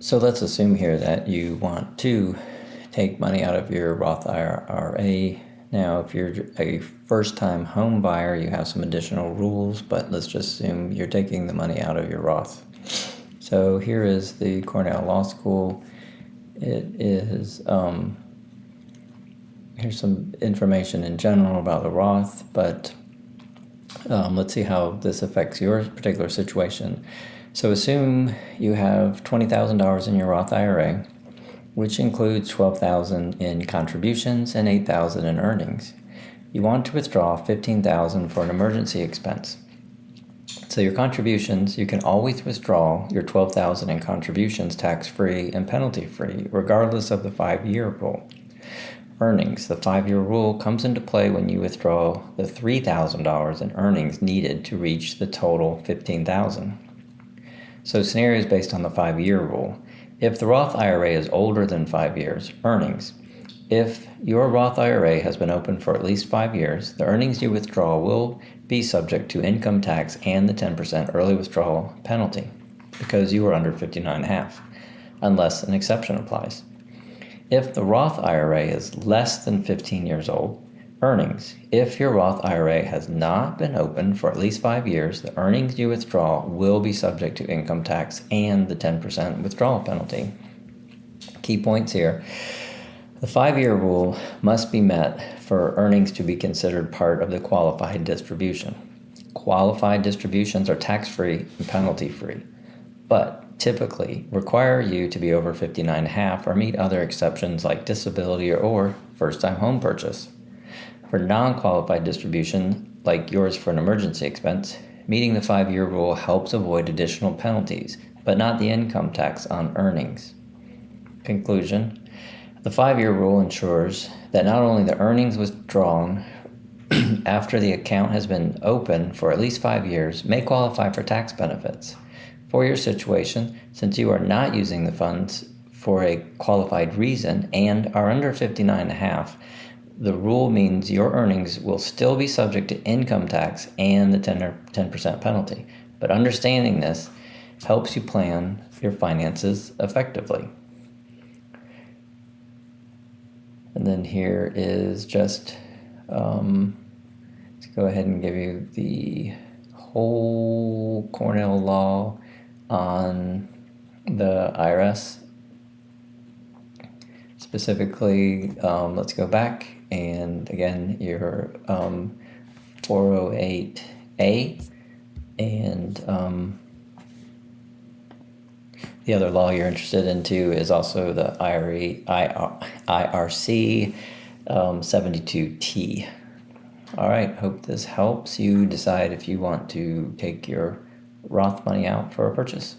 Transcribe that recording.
So let's assume here that you want to take money out of your Roth IRA. Now, if you're a first-time home buyer, you have some additional rules, but let's just assume you're taking the money out of your Roth. So here is the Cornell Law School. It is, here's some information in general about the Roth, but let's see how this affects your particular situation. So assume you have $20,000 in your Roth IRA, which includes $12,000 in contributions and $8,000 in earnings. You want to withdraw $15,000 for an emergency expense. So your contributions, you can always withdraw your $12,000 in contributions tax-free and penalty-free, regardless of the 5-year rule. Earnings, the 5-year rule comes into play when you withdraw the $3,000 in earnings needed to reach the total $15,000. So scenarios based on the 5-year rule. If the Roth IRA is older than 5 years, earnings. If your Roth IRA has been open for at least 5 years, the earnings you withdraw will be subject to income tax and the 10% early withdrawal penalty because you are under 59.5, unless an exception applies. If the Roth IRA is less than 15 years old, earnings. If your Roth IRA has not been open for at least 5 years, the earnings you withdraw will be subject to income tax and the 10% withdrawal penalty. Key points here. The 5-year rule must be met for earnings to be considered part of the qualified distribution. Qualified distributions are tax-free and penalty-free, but typically require you to be over 59.5 or meet other exceptions like disability or first-time home purchase. For non-qualified distribution, like yours for an emergency expense, meeting the 5-year rule helps avoid additional penalties, but not the income tax on earnings. Conclusion. The 5-year rule ensures that not only the earnings withdrawn after the account has been open for at least 5 years may qualify for tax benefits. For your situation, since you are not using the funds for a qualified reason and are under 59.5, the rule means your earnings will still be subject to income tax and the 10% penalty. But understanding this helps you plan your finances effectively. And then here is just, let's go ahead and give you the whole Cornell law on the IRS. Specifically, let's go back. And again, your 408A and the other law you're interested in too is also the IRC 72T. All right, hope this helps you decide if you want to take your Roth money out for a purchase.